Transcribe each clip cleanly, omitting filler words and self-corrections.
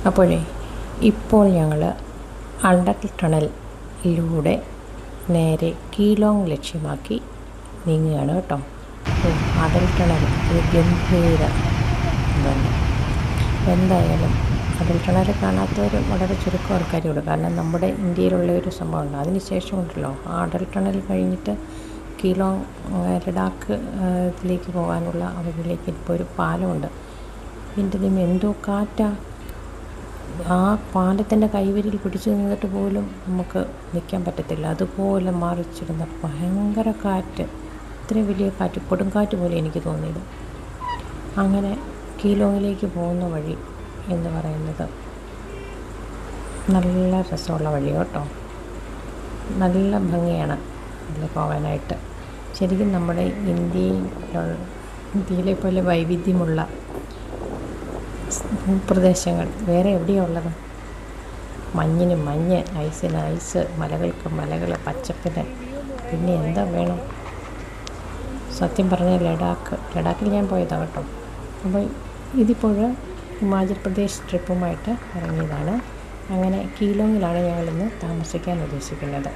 അപ്പോഴേ ഇപ്പോൾ ഞങ്ങൾ അണ്ടർ ടണലിലൂടെ നേരെ കീലോങ് ലക്ഷ്യമാക്കി നീങ്ങുകയാണ് കേട്ടോ. അടൽ ടണൽ ഒരു ഗംഭീര ഇതുണ്ട്. എന്തായാലും അടൽ ടണൽ കാണാത്തവർ വളരെ ചുരുക്കം ആൾക്കാരുള്ളൂ. കാരണം നമ്മുടെ ഇന്ത്യയിലുള്ള ഒരു സംഭവമുണ്ട്. അതിന് ശേഷം ഉണ്ടല്ലോ ആ അടൽ ടണൽ കഴിഞ്ഞിട്ട് കീലോങ് ലഡാക്ക് ഇതിലേക്ക് പോകാനുള്ള വഴിയിലേക്ക് ഇപ്പോൾ ഒരു പാലമുണ്ട്. എൻ്റെ ദൈവമേ എന്തോ കാറ്റാ! ആ പാലത്തിൻ്റെ കൈവരിയിൽ പിടിച്ചു നിന്നിട്ട് പോലും നമുക്ക് നിൽക്കാൻ പറ്റത്തില്ല. അതുപോലെ മറിച്ചിടുന്ന ഭയങ്കര കാറ്റ്, ഇത്രയും വലിയ കാറ്റ്, കൊടുങ്കാറ്റ് പോലെ എനിക്ക് തോന്നിയത്. അങ്ങനെ കീലോങ്ങിലേക്ക് പോകുന്ന വഴി എന്ന് പറയുന്നത് നല്ല രസമുള്ള വഴി കേട്ടോ. നല്ല ഭംഗിയാണ് അതിൽ പോകാനായിട്ട്. ശരിക്കും നമ്മുടെ ഇന്ത്യയിലെ പോലെ വൈവിധ്യമുള്ള ഭൂപ്രദേശങ്ങൾ വേറെ എവിടെയാണ് ഉള്ളത്? മഞ്ഞിന് മഞ്ഞ്, ഐസിന് ഐസ്, മലകൾക്ക് മലകൾ, പച്ചപ്പിന് പിന്നെ എന്താ വേണം? സത്യം പറഞ്ഞാൽ ലഡാക്കിൽ ഞാൻ പോയതാണ് കേട്ടോ. അപ്പോൾ ഇതിപ്പോൾ ഹിമാചൽ പ്രദേശ് ട്രിപ്പുമായിട്ട് ഇറങ്ങിയതാണ്. അങ്ങനെ കീലോങ്ങിലാണ് ഞങ്ങളിന്ന് താമസിക്കാൻ ഉദ്ദേശിക്കുന്നത്.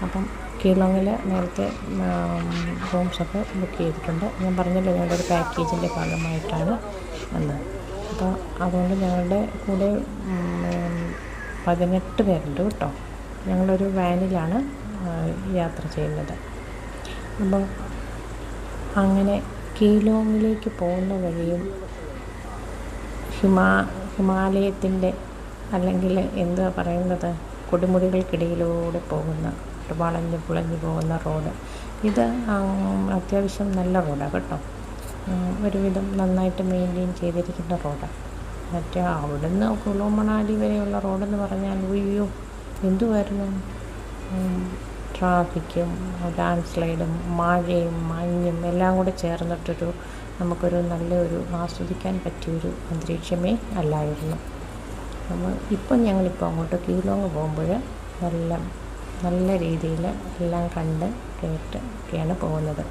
അപ്പം കീലോങ്ങിൽ നേരത്തെ റൂംസൊക്കെ ബുക്ക് ചെയ്തിട്ടുണ്ട്. ഞാൻ പറഞ്ഞല്ലോ ഞങ്ങളുടെ ഒരു പാക്കേജിൻ്റെ ഭാഗമായിട്ടാണ് വന്നത്. അപ്പോൾ അതുകൊണ്ട് ഞങ്ങളുടെ കൂടെ 18 പേരുണ്ട് കേട്ടോ. ഞങ്ങളൊരു വാനിലാണ് യാത്ര ചെയ്യുന്നത്. അപ്പോൾ അങ്ങനെ കീലോങ്ങിലേക്ക് പോകുന്ന വഴിയും ഹിമാലയത്തിൻ്റെ അല്ലെങ്കിൽ എന്താ പറയുന്നത്, കൊടുമുടികൾക്കിടയിലൂടെ പോകുന്ന വളഞ്ഞ് പുളഞ്ഞ് പോകുന്ന റോഡ്. ഇത് അത്യാവശ്യം നല്ല റോഡാണ് കേട്ടോ. ഒരുവിധം നന്നായിട്ട് മെയിൻറ്റെയിൻ ചെയ്തിരിക്കുന്ന റോഡാണ്. മറ്റേ അവിടുന്ന് കുളു മണാലി വരെയുള്ള റോഡെന്ന് പറഞ്ഞാൽ അയ്യോ എന്തുമായിരുന്നു! ട്രാഫിക്കും ലാൻഡ് സ്ലൈഡും മഴയും മഞ്ഞും എല്ലാം കൂടെ ചേർന്നിട്ടൊരു നമുക്കൊരു നല്ലൊരു ആസ്വദിക്കാൻ പറ്റിയൊരു അന്തരീക്ഷമേ അല്ലായിരുന്നു. ഇപ്പം ഞങ്ങളിപ്പോൾ അങ്ങോട്ട് കീലോങ് പോകുമ്പോൾ നല്ല രീതിയിൽ എല്ലാം കണ്ട് കേട്ട് ഒക്കെയാണ് പോകുന്നത്.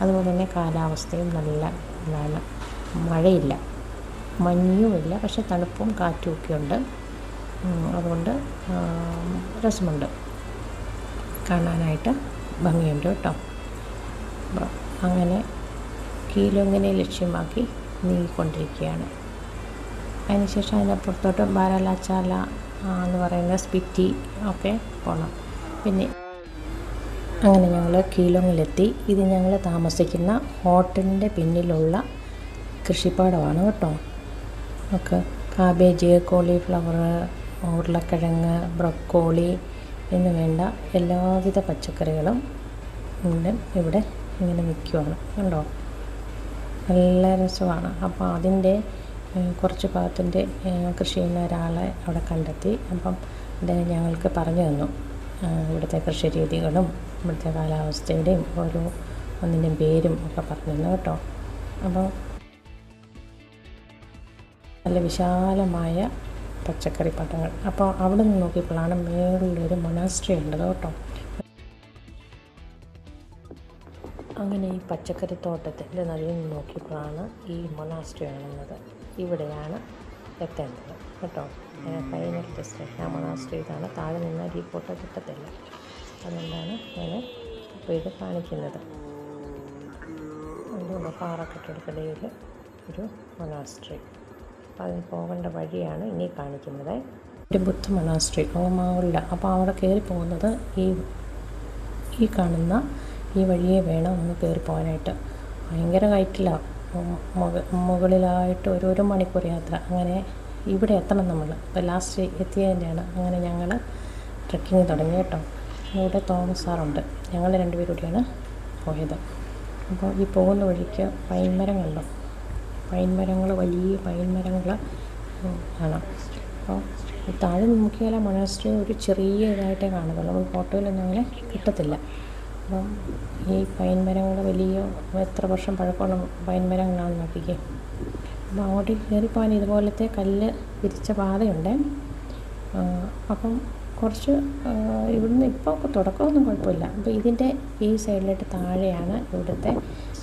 അതുപോലെ തന്നെ കാലാവസ്ഥയും നല്ലതാണ്. മഴയില്ല, മഞ്ഞുമില്ല, പക്ഷെ തണുപ്പും കാറ്റും ഒക്കെ ഉണ്ട്. അതുകൊണ്ട് രസമുണ്ട്, കാണാനായിട്ട് ഭംഗിയുണ്ട് കേട്ടോ. അങ്ങനെ കീലോങ്ങിനെ ലക്ഷ്യമാക്കി നീങ്ങിക്കൊണ്ടിരിക്കുകയാണ്. അതിനുശേഷം അതിനപ്പുറത്തോട്ട് ബാരാലാച്ചാല എന്ന് പറയുന്ന സ്പിറ്റി ഒക്കെ പോകണം. പിന്നെ അങ്ങനെ ഞങ്ങൾ കീലോങ്ങിലെത്തി. ഇത് ഞങ്ങൾ താമസിക്കുന്ന ഹോട്ടലിൻ്റെ പിന്നിലുള്ള കൃഷിപ്പാടമാണ് കേട്ടോ. ഒക്കെ കാബേജ്, കോളിഫ്ലവർ, ഉരുളക്കിഴങ്ങ്, ബ്രൊക്കോളി എന്ന് വേണ്ട എല്ലാവിധ പച്ചക്കറികളും ഇവിടെ ഇങ്ങനെ നിൽക്കുവാണ് കണ്ടോ. നല്ല രസമാണ്. അപ്പോൾ അതിൻ്റെ കുറച്ച് ഭാഗത്തിൻ്റെ കൃഷി ചെയ്യുന്ന ഒരാളെ അവിടെ കണ്ടെത്തി. അപ്പം ഞങ്ങൾക്ക് പറഞ്ഞു തന്നു ഇവിടുത്തെ കൃഷി രീതികളും ഇവിടുത്തെ കാലാവസ്ഥയുടെയും ഓരോ ഒന്നിൻ്റെയും പേരും ഒക്കെ പറഞ്ഞു തന്നു കേട്ടോ. അപ്പോൾ നല്ല വിശാലമായ പച്ചക്കറി പട്ടങ്ങൾ. അപ്പോൾ അവിടെ നിന്ന് നോക്കിയപ്പോഴാണ് മേളിലൊരു മൊനാസ്ട്രി ഉള്ളത് കേട്ടോ. അങ്ങനെ ഈ പച്ചക്കറി തോട്ടത്തിൻ്റെ നടുവിൽ നിന്ന് നോക്കിയപ്പോഴാണ് ഈ മൊനാസ്ട്രി കാണുന്നത്. ഇവിടെയാണ് എത്തേണ്ടത് കേട്ടോ. ഫൈനൽ ഡെസ്റ്റിനേഷൻ ആ മൊനാസ്ട്രി ഇതാണ്. താഴെ നിന്നാൽ ഈ ഫോട്ടോ കിട്ടത്തില്ല. അതുകൊണ്ടാണ് ഞാൻ ഇപ്പോൾ ഇത് കാണിക്കുന്നത്. അതുകൊണ്ട് പാറക്കെട്ടിടക്കിടയിൽ ഒരു മൊനാസ്ട്രി. അപ്പോൾ അതിന് പോകേണ്ട വഴിയാണ് ഇനി കാണിക്കുന്നത്. ഒരു ബുദ്ധ മൊനാസ്ട്രി ഓമാവില്ല. അപ്പോൾ അവിടെ കയറി പോകുന്നത് ഈ കാണുന്ന ഈ വഴിയെ വേണം ഒന്ന് കയറി പോകാനായിട്ട്. ഭയങ്കര ഹൈറ്റിലാണ്, മുകളിലായിട്ട് ഒരു മണിക്കൂർ യാത്ര. അങ്ങനെ ഇവിടെ എത്തണം നമ്മൾ. ഇപ്പോൾ ലാസ്റ്റ് എത്തിയതിൻ്റെയാണ്. അങ്ങനെ ഞങ്ങൾ ട്രെക്കിങ് തുടങ്ങി കേട്ടോ. ഇവിടെ തോമസ് സാറുണ്ട്. ഞങ്ങൾ രണ്ടുപേരൂടെയാണ് പോയത്. അപ്പോൾ ഈ പോകുന്ന വഴിക്ക് പൈൻമരങ്ങളുണ്ടോ, പൈൻമരങ്ങൾ, വലിയ പൈൻമരങ്ങൾ ആണ്. അപ്പോൾ താഴെ നോക്കിയാൽ മൊനാസ്ട്രി ഒരു ചെറിയ ഇതായിട്ടേ കാണുന്നുള്ളൂ. നമ്മൾ ഫോട്ടോയിലൊന്നും അങ്ങനെ കിട്ടത്തില്ല. അപ്പം ഈ പൈൻമരങ്ങൾ വലിയ എത്ര വർഷം പഴക്കമുള്ള പൈൻമരങ്ങളാണെന്ന് നോക്കിക്കേ. അപ്പോൾ അങ്ങോട്ട് കയറിപ്പോകാൻ ഇതുപോലത്തെ കല്ല് വിരിച്ച പാതയുണ്ട്. അപ്പം കുറച്ച് ഇവിടുന്ന് ഇപ്പോൾ തുടക്കമൊന്നും കുഴപ്പമില്ല. അപ്പോൾ ഇതിൻ്റെ ഈ സൈഡിലായിട്ട് താഴെയാണ് ഇവിടുത്തെ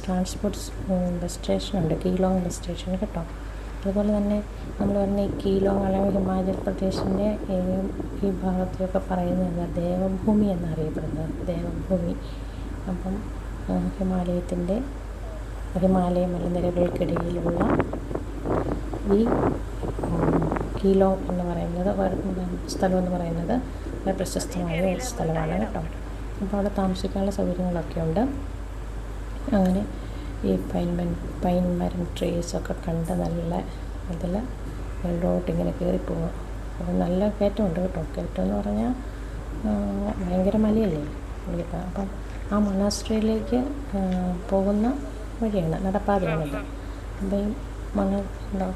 transport bus സ്റ്റേഷനുണ്ട്, Keylong bus station കേട്ടോ. അതുപോലെ തന്നെ നമ്മൾ പറഞ്ഞ ഈ കീലോങ് അല്ലെങ്കിൽ ഹിമാചൽ പ്രദേശിൻ്റെ ഈ ഭാഗത്തൊക്കെ പറയുന്നത് ദേവഭൂമി എന്നറിയപ്പെടുന്നത് ദേവഭൂമി. അപ്പം ഹിമാലയ മലനിരകൾക്കിടയിലുള്ള ഈ കീലോങ് എന്ന് പറയുന്നത് സ്ഥലം എന്ന് പറയുന്നത് വളരെ പ്രശസ്തമായ ഒരു സ്ഥലമാണ് കേട്ടോ. അപ്പോൾ അവിടെ താമസിക്കാനുള്ള സൗകര്യങ്ങളൊക്കെ ഉണ്ട്. അങ്ങനെ ഈ പൈൻ മരം ട്രീസൊക്കെ കണ്ട് നല്ല ഇതിൽ വെള്ളോട്ട് ഇങ്ങനെ കയറിപ്പോകും. അപ്പോൾ നല്ല കയറ്റമുണ്ട് കേട്ടോ. കയറ്റം എന്ന് പറഞ്ഞാൽ ഭയങ്കര മലയല്ലേ ഇവിടുത്തെ. അപ്പം ആ മൊണാസ്ട്രിയിലേക്ക് പോകുന്ന വഴിയാണ്, നടപ്പാതയാണിത്. അപ്പം ഈ ഉണ്ടോ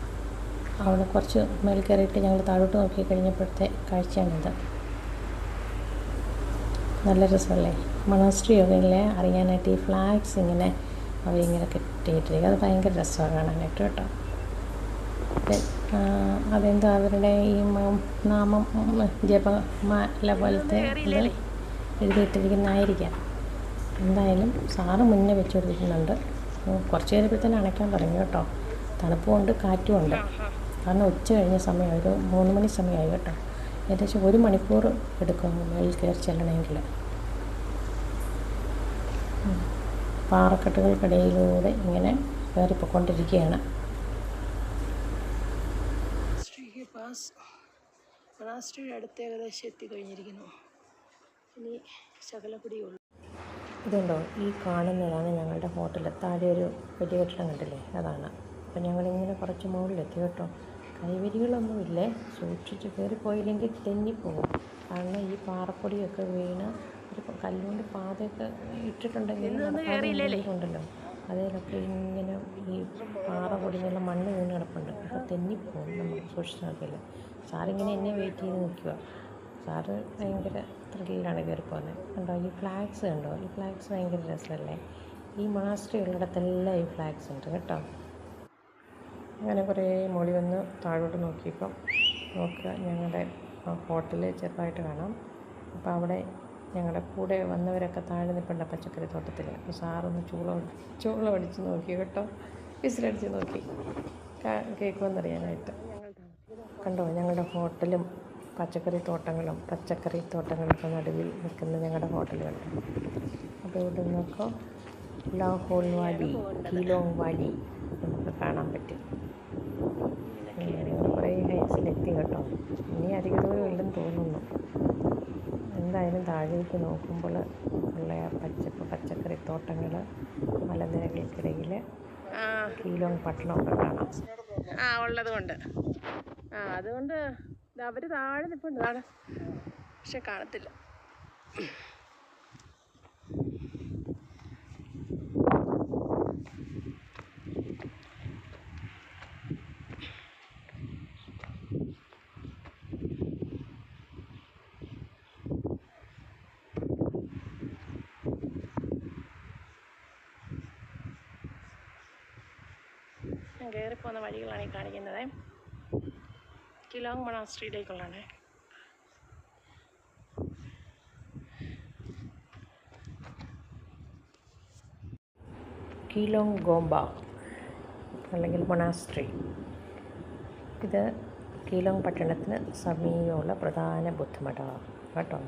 അവിടെ കുറച്ച് മേൽ കയറിയിട്ട് ഞങ്ങൾ താഴോട്ട് നോക്കി കഴിഞ്ഞപ്പോഴത്തെ കാഴ്ചയാണിത്. നല്ല രസമല്ലേ മൊണാസ്ട്രിയൊക്കെ ഇല്ലേ അറിയാനായിട്ട്. ഈ ഫ്ലാഗ്സ് ഇങ്ങനെ അവരിങ്ങനെ കെട്ടിയിട്ടിരിക്കുക, അത് ഭയങ്കര രസമാണ് കാണാനായിട്ട് കേട്ടോ. അതെന്താ അവരുടെ ഈ നാമം ജപമാല പോലത്തെ ഇത് എഴുതിയിട്ടിരിക്കുന്നതായിരിക്കാം. എന്തായാലും സാറ് മുന്നേ വെച്ച് കൊടുക്കുന്നുണ്ട്. കുറച്ച് കഴിയുമ്പോൾ തന്നെ അണയ്ക്കാൻ തുടങ്ങി കേട്ടോ. തണുപ്പുമുണ്ട് കാറ്റുമുണ്ട്. കാരണം ഉച്ച കഴിഞ്ഞ സമയം ഒരു 3 മണി സമയമായി കേട്ടോ. ഏകദേശം 1 മണിക്കൂർ എടുക്കും മേളിൽ കയറി ചെല്ലണമെങ്കിൽ. പാറക്കെട്ടുകൾക്കിടയിലൂടെ ഇങ്ങനെ കയറിപ്പോയിക്കൊണ്ടിരിക്കുകയാണ്. മൊണാസ്ട്രിയുടെ അടുത്ത് ഏകദേശം എത്തിക്കഴിഞ്ഞിരിക്കുന്നു. ഇനി ശകലക്കുടിയുള്ളൂ. ഇതുണ്ടോ ഈ കാണുന്നതാണ് ഞങ്ങളുടെ ഹോട്ടൽ. താഴെ ഒരു വലിയ കെട്ടിടം കണ്ടില്ലേ, അതാണ്. അപ്പം ഞങ്ങളിങ്ങനെ കുറച്ച് മുകളിലെത്തി കേട്ടോ. കൈവരികളൊന്നുമില്ലേ, സൂക്ഷിച്ച് കയറിപ്പോയില്ലെങ്കിൽ തെന്നിപ്പോകും. കാരണം ഈ പാറപ്പൊടിയൊക്കെ വീണ് ഒരു കല്ലുകൊണ്ട് പാതയൊക്കെ ഇട്ടിട്ടുണ്ടെങ്കിൽ ഉണ്ടല്ലോ, അതിലൊക്കെ ഇങ്ങനെ ഈ പാറ പൊടിഞ്ഞുള്ള മണ്ണ് വീണ് കിടപ്പുണ്ട്. അപ്പോൾ തെന്നിപ്പോകും നമ്മൾ സൂക്ഷിച്ച് നോക്കിയില്ല. സാറിങ്ങനെ എന്നെ വെയിറ്റ് ചെയ്ത് നിൽക്കുക. സാറ് ഭയങ്കര ത്രില്ലിലാണ് കയറിപ്പോകുന്നത്. കണ്ടോ ഈ ഫ്ലാഗ്സ് കണ്ടോ, ഈ ഫ്ലാഗ്സ് ഭയങ്കര രസമല്ലേ. ഈ മൊണാസ്ട്രി ഉള്ളിടത്തെല്ലാം ഈ ഫ്ലാഗ്സ് ഉണ്ട് കേട്ടോ. അങ്ങനെ കുറേ മുകളിൽ വന്ന് താഴോട്ട് നോക്കിയപ്പം നോക്കുക, ഞങ്ങളുടെ ഹോട്ടൽ ചെറുതായിട്ട് കാണാം. അപ്പോൾ അവിടെ ഞങ്ങളുടെ കൂടെ വന്നവരൊക്കെ താഴെ നിൽപ്പുണ്ട് പച്ചക്കറി തോട്ടത്തിൽ. അപ്പോൾ സാറൊന്ന് ചൂളം അടിച്ച് നോക്കി കേട്ടോ, വിസിലടിച്ച് നോക്കി കേൾക്കുമെന്നറിയാനായിട്ട്. കണ്ടോ ഞങ്ങളുടെ ഹോട്ടലും പച്ചക്കറി തോട്ടങ്ങളൊക്കെ നടുവിൽ നിൽക്കുന്ന ഞങ്ങളുടെ ഹോട്ടൽ കണ്ടോ. അപ്പോൾ ഇവിടെ നിന്നൊക്കെ ലാഹോൾ വാലി, കീലോങ് വാലി നമുക്ക് കാണാൻ പറ്റും. കുറേ ഹൈറ്റ്സിലെത്തി കേട്ടോ. ഇനി അധിക ദൂരം ഇല്ലെന്ന് തോന്നുന്നു. എന്തായാലും താഴേക്ക് നോക്കുമ്പോൾ ഉള്ള പച്ചക്കറി തോട്ടങ്ങൾ, മലനിരകൾക്കിടയിൽ കീലോങ് പട്ടണമൊക്കെ കാണാം. ഉള്ളത് കൊണ്ട് അതുകൊണ്ട് അവർ താഴെ നിൽപ്പുണ്ട്, പക്ഷെ കാണത്തില്ല. കയറിപ്പോകുന്ന വഴികളാണ് ഈ കാണിക്കുന്നത്. കീലോങ് മൊണാസ്ട്രിയിലേക്കുള്ളതാണ്. കീലോങ് ഗോംബ അല്ലെങ്കിൽ മൊണാസ്ട്രി. ഇത് കീലോങ് പട്ടണത്തിന് സമീപമുള്ള പ്രധാന ബുദ്ധമഠമാണ് കേട്ടോ.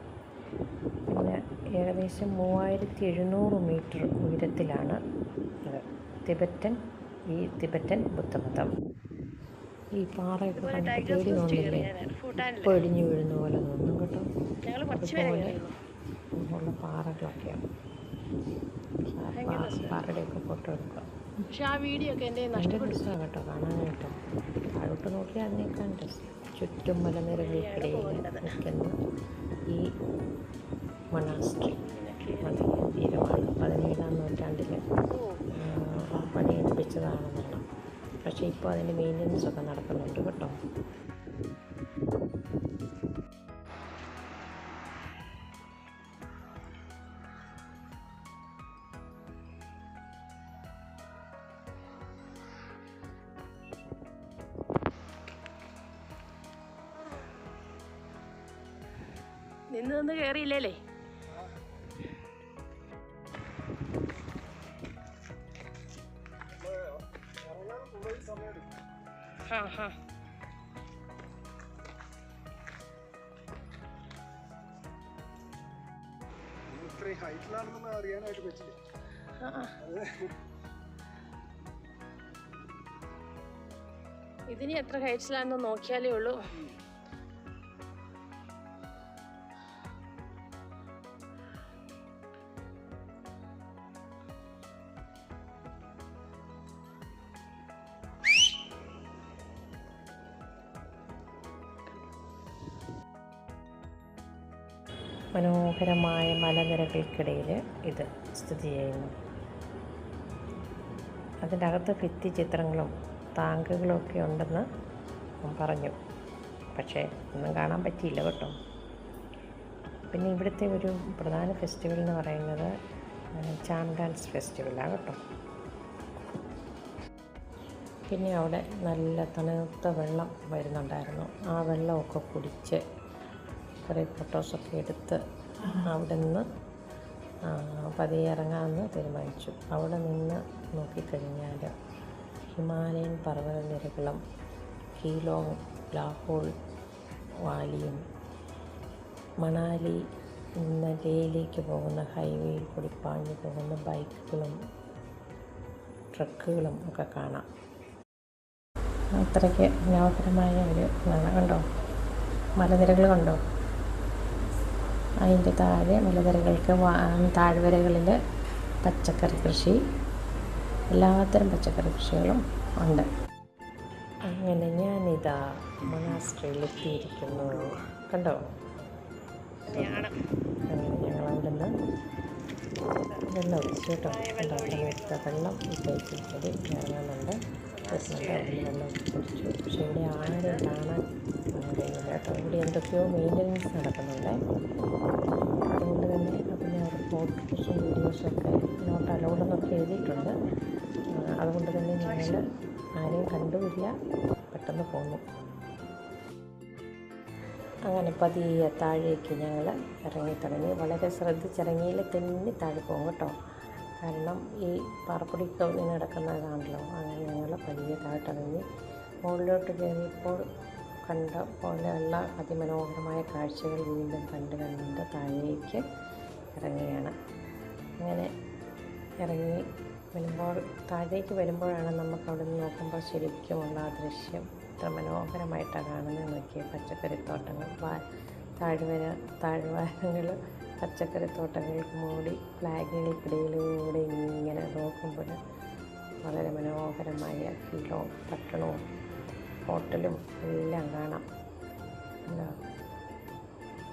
പിന്നെ ഏകദേശം 3700 മീറ്റർ ഉയരത്തിലാണ് ഇത്. തിബറ്റൻ ബുദ്ധമതം. ഈ പാറയൊക്കെ കണ്ടിട്ട് പേടി തോന്നില്ലേ, ഇപ്പോൾ ഇടിഞ്ഞു വീഴുന്ന പോലെ തോന്നും കേട്ടോ. അതുപോലെ ഉള്ള പാറകളൊക്കെയാണ്. പാറയുടെയൊക്കെ ഫോട്ടോ എടുക്കുക. പക്ഷെ ആ വീഡിയോ ഒക്കെ എൻ്റെ രസമാണ് കേട്ടോ കാണാനായിട്ട്. താഴോട്ട് നോക്കിയാൽ അതിനേക്കാൾ രസം. ചുറ്റും മലനിരകൾക്കിടയിൽ നിൽക്കുന്ന ഈ മൊണാസ്ട്രി തീരമാണ്. 17-ാം നൂറ്റാണ്ടിൽ പണിയെടുപ്പിച്ചതാണെന്നാണ്. പക്ഷേ ഇപ്പോൾ അതിൻ്റെ മെയിൻ്റനൻസ് ഒക്കെ നടക്കുന്നുണ്ട് കേട്ടോ. നിന്ന് കയറിയില്ലേ. ആ ഹാ അറിയാനായിട്ട് പറ്റില്ല. ഇതിന് എത്ര ഹൈറ്റ്സിലാണെന്ന് നോക്കിയാലേ ഉള്ളൂ. മനോഹരമായ മലനിരകൾക്കിടയിൽ ഇത് സ്ഥിതി ചെയ്യുന്നു. അതിൻ്റെ അകത്ത് ഭിത്തി ചിത്രങ്ങളും ടാങ്കുകളും ഒക്കെ ഉണ്ടെന്ന് പറഞ്ഞു. പക്ഷേ ഒന്നും കാണാൻ പറ്റിയില്ല കേട്ടോ. പിന്നെ ഇവിടുത്തെ ഒരു പ്രധാന ഫെസ്റ്റിവൽ എന്ന് പറയുന്നത് ചാം ഡാൻസ് ഫെസ്റ്റിവലാണ് കേട്ടോ. പിന്നെ അവിടെ നല്ല തണുത്ത വെള്ളം വരുന്നുണ്ടായിരുന്നു. ആ വെള്ളമൊക്കെ കുടിച്ച് കുറേ ഫോട്ടോസൊക്കെ എടുത്ത് അവിടെ നിന്ന് പതിയെ ഇറങ്ങാമെന്ന് തീരുമാനിച്ചു. അവിടെ നിന്ന് നോക്കിക്കഴിഞ്ഞാൽ ഹിമാലയൻ പർവ്വതനിരകളും ഹീലോങ് ലാഹോൾ വാലിയും മണാലി നിന്ന് ലേയിലേക്ക് പോകുന്ന ഹൈവേയിൽ കൂടി പാഞ്ഞു പോകുന്ന ബൈക്കുകളും ട്രക്കുകളും ഒക്കെ കാണാം. അത്രയ്ക്ക് മനോഹരമായ ഒരു കണ്ടോ, മലനിരകൾ കണ്ടോ. അതിൻ്റെ താഴെ മലനിരകൾക്ക് താഴ്വരകളിൽ പച്ചക്കറി കൃഷി, എല്ലാത്തരം പച്ചക്കറി കൃഷികളും ഉണ്ട്. അങ്ങനെ ഞാനിതാ മൊണാസ്ട്രിയിലെത്തിയിരിക്കുന്നു. കണ്ടോ, അങ്ങനെ ഞങ്ങളവിടെ നിന്ന് വെള്ളം ഒഴിച്ചു കേട്ടോ. തണുത്ത വെള്ളം ഈ പൈപ്പിൽ കൂടി ഇറങ്ങുന്നുണ്ട്, വരുന്നുണ്ട്. അതിൽ വെള്ളം കുടിച്ചു. പക്ഷേ ഇവിടെ ആരെയും കാണാൻ കഴിയില്ല കേട്ടോ. ഇവിടെ എന്തൊക്കെയോ മെയിൻ്റനൻസ് നടക്കുന്നുണ്ട്. അതുകൊണ്ട് തന്നെ പിന്നെ അവിടെ ഫോട്ടോസും വീഡിയോസൊക്കെ നോട്ട് അലൗഡ് എന്നൊക്കെ എഴുതിയിട്ടുണ്ട്. അതുകൊണ്ട് തന്നെ ഞങ്ങൾ ആരെയും കണ്ടുമില്ല, പെട്ടെന്ന് പോന്നു. അങ്ങനെ പതിയെ താഴേക്ക് ഞങ്ങൾ ഇറങ്ങിത്തുടങ്ങി. വളരെ ശ്രദ്ധിച്ചിറങ്ങിയിൽ തെന്നി താഴെ പോകും കേട്ടോ. കാരണം ഈ പാറപ്പൊടിയൊക്കെ ഇങ്ങനെ കിടക്കുന്നതാണല്ലോ. അങ്ങനെ ഞങ്ങൾ പതിയെ താഴ്ത്തിറങ്ങി മുകളിലോട്ട് കയറിയപ്പോൾ കണ്ട പോലെയുള്ള അതിമനോഹരമായ കാഴ്ചകൾ വീണ്ടും കണ്ട് താഴേക്ക് ഇറങ്ങുകയാണ്. അങ്ങനെ ഇറങ്ങി വരുമ്പോൾ താഴേക്ക് വരുമ്പോഴാണ് നമുക്ക് അവിടെ നിന്ന് നോക്കുമ്പോൾ ശരിക്കുമുള്ള ആ ദൃശ്യം ഇത്ര മനോഹരമായിട്ടാണ് കാണുന്നത്. നോക്കിയ പച്ചക്കറിത്തോട്ടങ്ങൾ, താഴ്വാരങ്ങൾ പച്ചക്കറിത്തോട്ടങ്ങൾക്ക് മൂടി ഫ്ലാഗുകൾക്കിടയിലൂടെ ഇങ്ങനെ നോക്കുമ്പോൾ വളരെ മനോഹരമായ ഹീലോങ് പട്ടണവും ഹോട്ടലും എല്ലാം കാണാം. എന്താ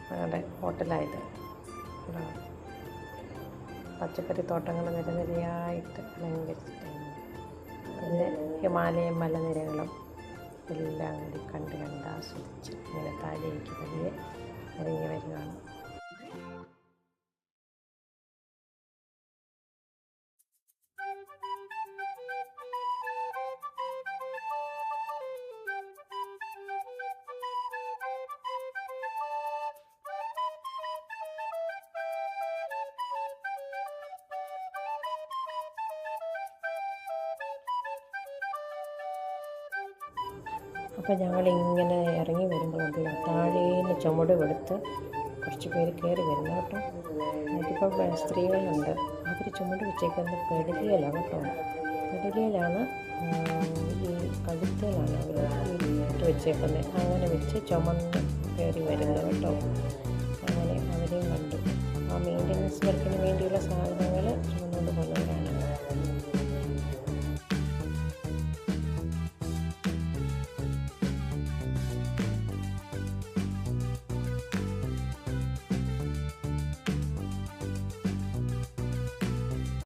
ഞങ്ങളുടെ ഹോട്ടലായത് പച്ചക്കറിത്തോട്ടങ്ങൾ നിരനിരയായിട്ട് അലങ്കരിച്ചിട്ടുണ്ട്. അതിൻ്റെ ഹിമാലയൻ മലനിരകളും എല്ലാം കൂടി കണ്ട് ആസ്വദിച്ച് ഇങ്ങനെ താഴേക്ക് പതിയെ ഇറങ്ങി വരികയാണ്. അപ്പോൾ ഞങ്ങളിങ്ങനെ ഇറങ്ങി വരുമ്പോഴുണ്ടല്ലോ താഴേന്ന് ചുമട് കൊടുത്ത് കുറച്ച് പേര് കയറി വരുന്നു കേട്ടോ. അതിപ്പോൾ സ്ത്രീകളുണ്ട്, അവർ ചുമട് വെച്ചേക്കുന്നത് പെടലിയിലാണ് കേട്ടോ. പെടലിയിലാണ് ഈ കഴുത്തേലാണ് അവർ ഇട്ട് വെച്ചേക്കുന്നത്. അങ്ങനെ വെച്ച് ചുമന്ന് കയറി വരുന്നത് കേട്ടോ. അങ്ങനെ അവരെയും കണ്ടു.